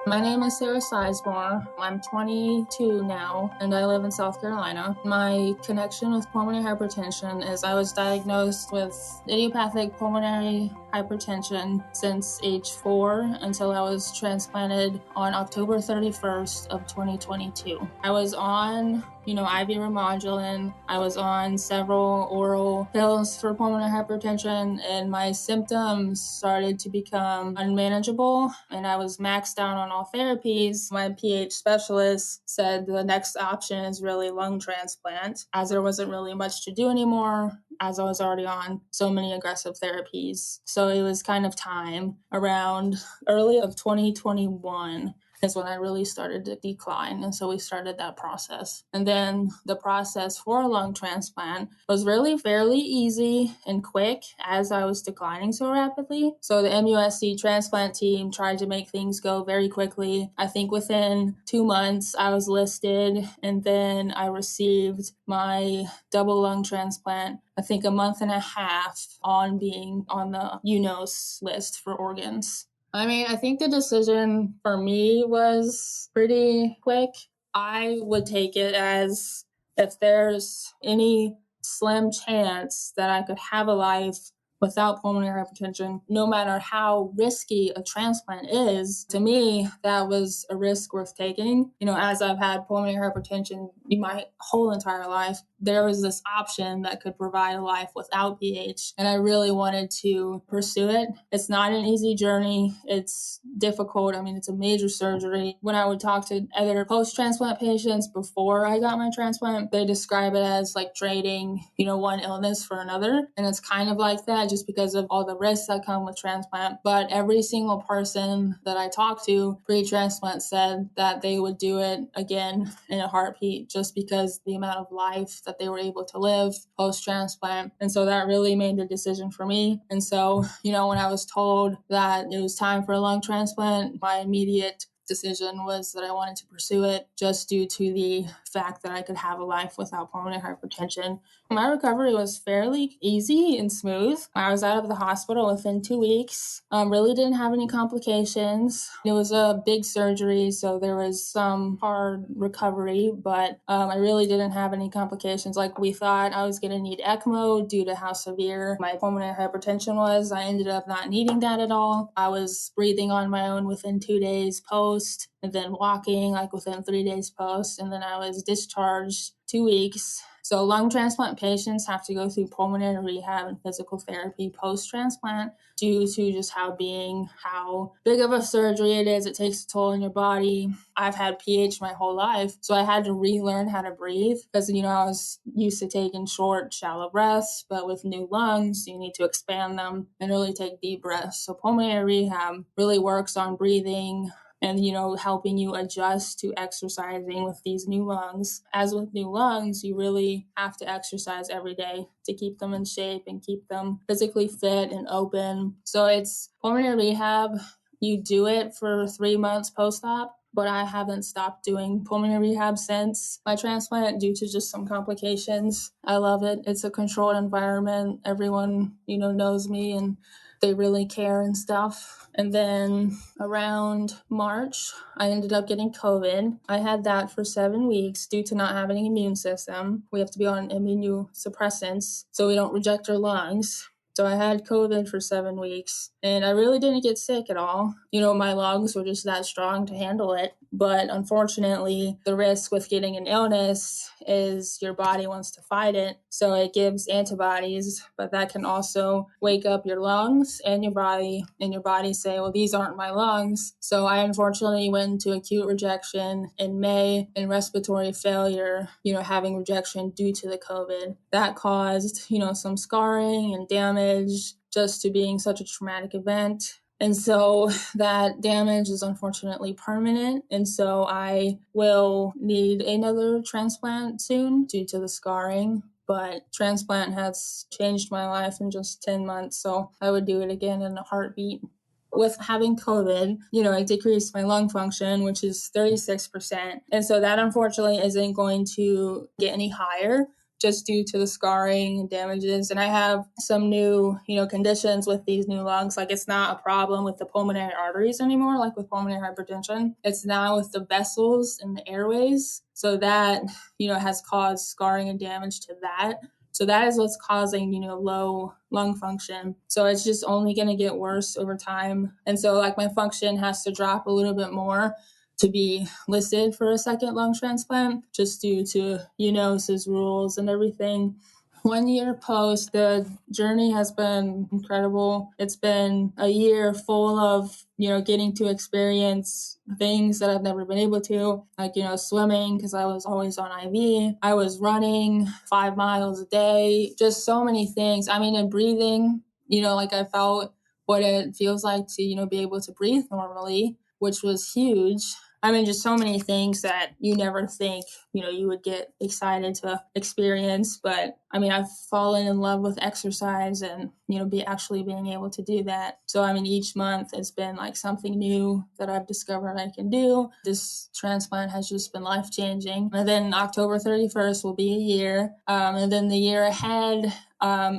My name is Sizemore. I'm 22 now, and I live in South Carolina. My connection with pulmonary hypertension is I was diagnosed with idiopathic pulmonary hypertension since age 4 until I was transplanted on October 31st of 2022. I was on IV Remodulin. I was on several oral pills for pulmonary hypertension, and my symptoms started to become unmanageable, and I was maxed out on all therapies. My PH specialist said the next option is really lung transplant, as there wasn't really much to do anymore, as I was already on so many aggressive therapies. So it was kind of time around early of 2021 is when I really started to decline. And so we started that process. And then the process for a lung transplant was really fairly easy and quick as I was declining so rapidly. So the MUSC transplant team tried to make things go very quickly. I think within 2 months I was listed, and then I received my double lung transplant, I think a month and a half on being on the UNOS list for organs. I think the decision for me was pretty quick. I would take it as if there's any slim chance that I could have a life without pulmonary hypertension, no matter how risky a transplant is, to me, that was a risk worth taking. As I've had pulmonary hypertension my whole entire life, there was this option that could provide a life without PH, and I really wanted to pursue it. It's not an easy journey. It's difficult. It's a major surgery. When I would talk to other post-transplant patients before I got my transplant, they describe it as like trading, one illness for another, and it's kind of like that just because of all the risks that come with transplant. But every single person that I talked to pre-transplant said that they would do it again in a heartbeat just because the amount of life that they were able to live post-transplant. And so that really made the decision for me. And so, when I was told that it was time for a lung transplant, my immediate decision was that I wanted to pursue it just due to the fact that I could have a life without pulmonary hypertension. My recovery was fairly easy and smooth. I was out of the hospital within 2 weeks. Really didn't have any complications. It was a big surgery, so there was some hard recovery, but I really didn't have any complications. Like we thought I was going to need ECMO due to how severe my pulmonary hypertension was. I ended up not needing that at all. I was breathing on my own within 2 days post, and then walking like within 3 days post, and then I was discharged 2 weeks. So lung transplant patients have to go through pulmonary rehab and physical therapy post-transplant due to just how big of a surgery it is. It takes a toll on your body. I've had PH my whole life, so I had to relearn how to breathe because, I was used to taking short, shallow breaths, but with new lungs, you need to expand them and really take deep breaths. So pulmonary rehab really works on breathing and, helping you adjust to exercising with these new lungs. As with new lungs, you really have to exercise every day to keep them in shape and keep them physically fit and open. So it's pulmonary rehab. You do it for 3 months post-op, but I haven't stopped doing pulmonary rehab since my transplant due to just some complications. I love it. It's a controlled environment. Everyone, knows me and they really care and stuff. And then around March, I ended up getting COVID. I had that for 7 weeks due to not having an immune system. We have to be on immunosuppressants so we don't reject our lungs. So I had COVID for 7 weeks, and I really didn't get sick at all. My lungs were just that strong to handle it. But unfortunately, the risk with getting an illness is your body wants to fight it. So it gives antibodies, but that can also wake up your lungs and your body say, well, these aren't my lungs. So I unfortunately went into acute rejection in May and respiratory failure, having rejection due to the COVID. That caused, some scarring and damage just to being such a traumatic event. And so that damage is unfortunately permanent. And so I will need another transplant soon due to the scarring. But transplant has changed my life in just 10 months. So I would do it again in a heartbeat. With having COVID, I decreased my lung function, which is 36%. And so that unfortunately isn't going to get any higher just due to the scarring and damages. And I have some new, conditions with these new lungs. Like, it's not a problem with the pulmonary arteries anymore, like with pulmonary hypertension. It's now with the vessels and the airways. So that, has caused scarring and damage to that. So that is what's causing, low lung function. So it's just only going to get worse over time. And so like my function has to drop a little bit more to be listed for a second lung transplant, just due to UNOS's rules and everything. 1 year post, the journey has been incredible. It's been a year full of, getting to experience things that I've never been able to, like, swimming, because I was always on IV. I was running 5 miles a day, just so many things. I mean, and breathing, like I felt what it feels like to, be able to breathe normally, which was huge. I mean, just so many things that you never think, you would get excited to experience. But I mean, I've fallen in love with exercise and, being able to do that. So, I mean, each month it's been like something new that I've discovered I can do. This transplant has just been life-changing. And then October 31st will be a year. And then the year ahead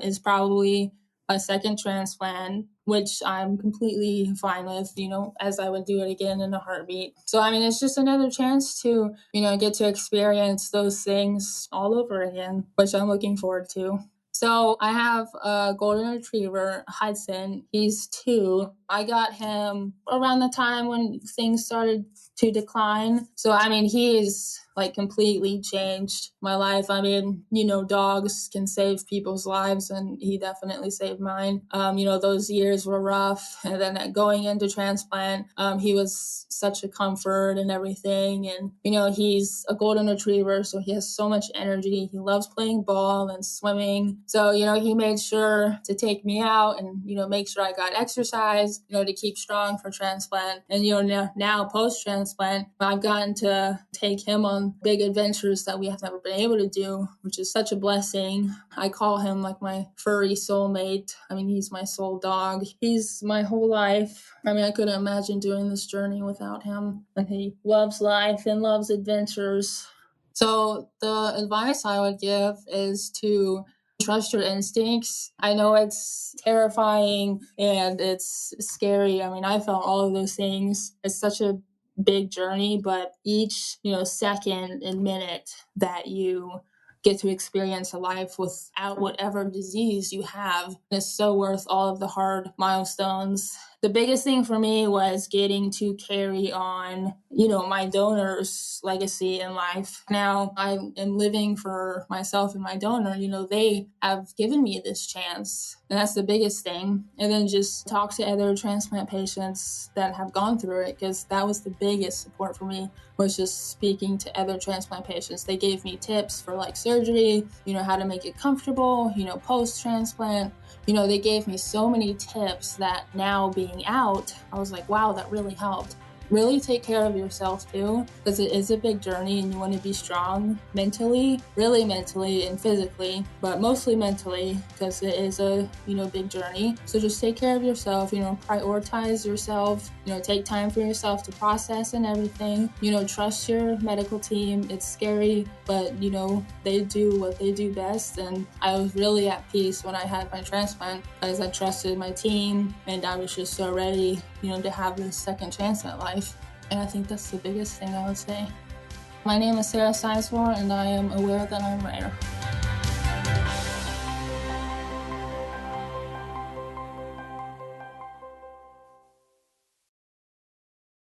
is probably a second transplant, which I'm completely fine with, as I would do it again in a heartbeat. So, I mean, it's just another chance to, get to experience those things all over again, which I'm looking forward to. So I have a golden retriever, Hudson. He's 2. I got him around the time when things started to decline. So, I mean, he's like completely changed my life. I mean, dogs can save people's lives, and he definitely saved mine. Those years were rough. And then going into transplant, he was such a comfort and everything. And, he's a golden retriever, so he has so much energy. He loves playing ball and swimming. So, he made sure to take me out and, make sure I got exercise, to keep strong for transplant. And, now post-transplant, I've gotten to take him on big adventures that we have never been able to do, which is such a blessing. I call him like my furry soulmate. I mean, he's my soul dog. He's my whole life. I mean, I couldn't imagine doing this journey without him. And he loves life and loves adventures. So the advice I would give is to trust your instincts. I know it's terrifying and it's scary. I mean, I felt all of those things. It's such a big journey, but each, second and minute that you get to experience a life without whatever disease you have is so worth all of the hard milestones. The biggest thing for me was getting to carry on, my donor's legacy in life. Now I am living for myself and my donor. They have given me this chance, and that's the biggest thing. And then just talk to other transplant patients that have gone through it, because that was the biggest support for me, was just speaking to other transplant patients. They gave me tips for like surgery, how to make it comfortable, post-transplant. They gave me so many tips that now being out, I was like, wow, that really helped. Really take care of yourself too, because it is a big journey and you want to be strong mentally, really mentally and physically, but mostly mentally, because it is a, big journey. So just take care of yourself, prioritize yourself, take time for yourself to process and everything, trust your medical team. It's scary, but they do what they do best. And I was really at peace when I had my transplant, because I trusted my team and I was just so ready, to have this second chance at life. And I think that's the biggest thing I would say. My name is Sizemore, and I am aware that I'm rare.